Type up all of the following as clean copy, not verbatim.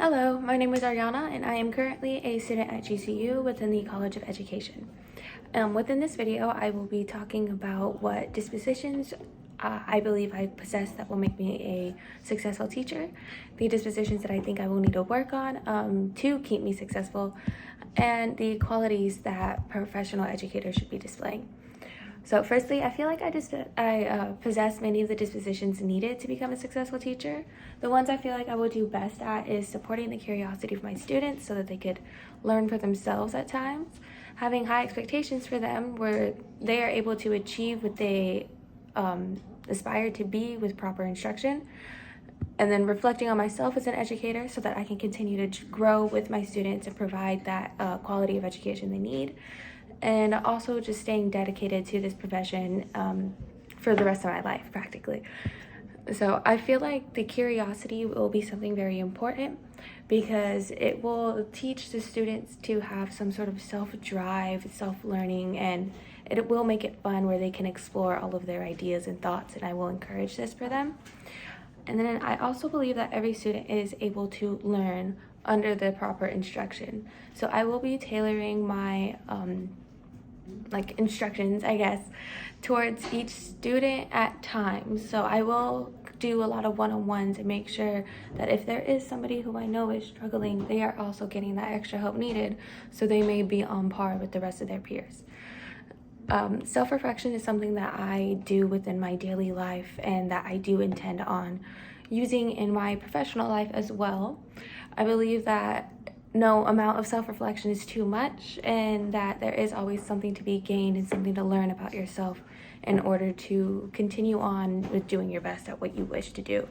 Hello, my name is Ariana and I am currently a student at GCU within the College of Education. Within this video, I will be talking about what dispositions I believe I possess that will make me a successful teacher, the dispositions that I think I will need to work on to keep me successful, and the qualities that professional educators should be displaying. So firstly, I feel like I possess many of the dispositions needed to become a successful teacher. The ones I feel like I will do best at is supporting the curiosity of my students so that they could learn for themselves at times, having high expectations for them where they are able to achieve what they aspire to be with proper instruction, and then reflecting on myself as an educator so that I can continue to grow with my students and provide that quality of education they need. And also just staying dedicated to this profession for the rest of my life, practically. So I feel like the curiosity will be something very important because it will teach the students to have some sort of self-drive, self-learning, and it will make it fun where they can explore all of their ideas and thoughts, and I will encourage this for them. And then I also believe that every student is able to learn under the proper instruction. So I will be tailoring my instructions, I guess, towards each student at times. So I will do a lot of one-on-ones and make sure that if there is somebody who I know is struggling, they are also getting that extra help needed so they may be on par with the rest of their peers. Self-reflection is something that I do within my daily life and that I do intend on using in my professional life as well. I believe that no amount of self-reflection is too much and that there is always something to be gained and something to learn about yourself in order to continue on with doing your best at what you wish to do.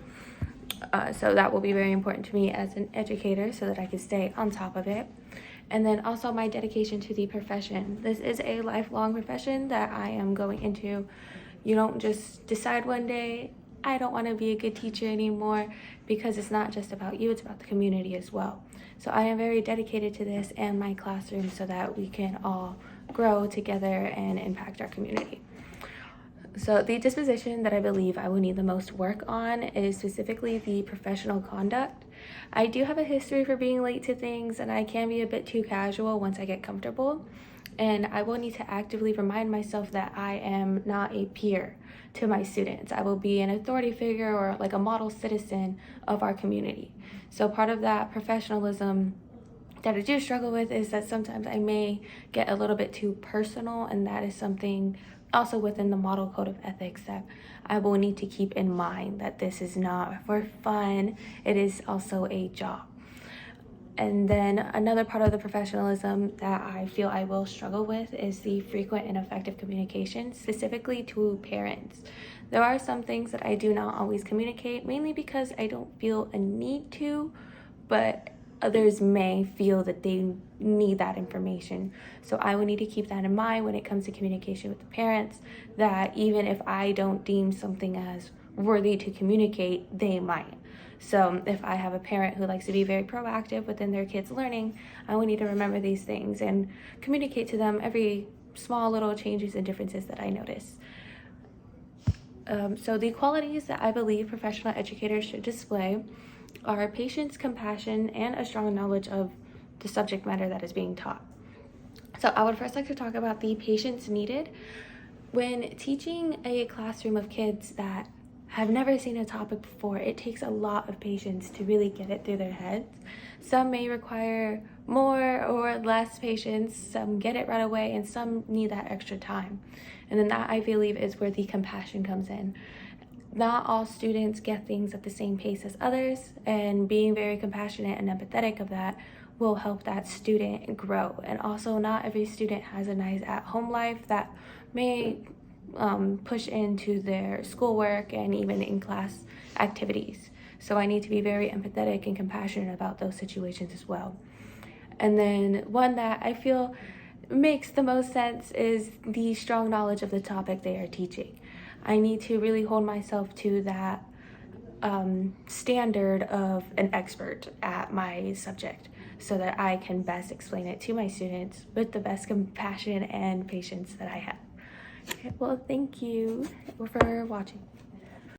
So that will be very important to me as an educator so that I can stay on top of it. And then also my dedication to the profession. This is a lifelong profession that I am going into. You don't just decide one day, I don't want to be a good teacher anymore, because it's not just about you, it's about the community as well. So I am very dedicated to this and my classroom so that we can all grow together and impact our community. So the disposition that I believe I will need the most work on is specifically the professional conduct. I do have a history for being late to things, and I can be a bit too casual once I get comfortable. And I will need to actively remind myself that I am not a peer to my students. I will be an authority figure or like a model citizen of our community. So part of that professionalism that I do struggle with is that sometimes I may get a little bit too personal, and that is something also within the model code of ethics that I will need to keep in mind, that this is not for fun, it is also a job. And then another part of the professionalism that I feel I will struggle with is the frequent and effective communication, specifically to parents. There are some things that I do not always communicate, mainly because I don't feel a need to, but others may feel that they need that information. So I will need to keep that in mind when it comes to communication with the parents, that even if I don't deem something as worthy to communicate, they might. So if I have a parent who likes to be very proactive within their kids' learning, I will need to remember these things and communicate to them every small little changes and differences that I notice. So the qualities that I believe professional educators should display are patience, compassion, and a strong knowledge of the subject matter that is being taught. So I would first like to talk about the patience needed. When teaching a classroom of kids that have never seen a topic before, it takes a lot of patience to really get it through their heads. Some may require more or less patience, some get it right away, and some need that extra time. And then that, I believe, is where the compassion comes in. Not all students get things at the same pace as others, and being very compassionate and empathetic of that will help that student grow. And also, not every student has a nice at-home life that may push into their schoolwork and even in-class activities. So I need to be very empathetic and compassionate about those situations as well. And then one that I feel makes the most sense is the strong knowledge of the topic they are teaching. I need to really hold myself to that standard of an expert at my subject so that I can best explain it to my students with the best compassion and patience that I have. Okay, well, thank you for watching.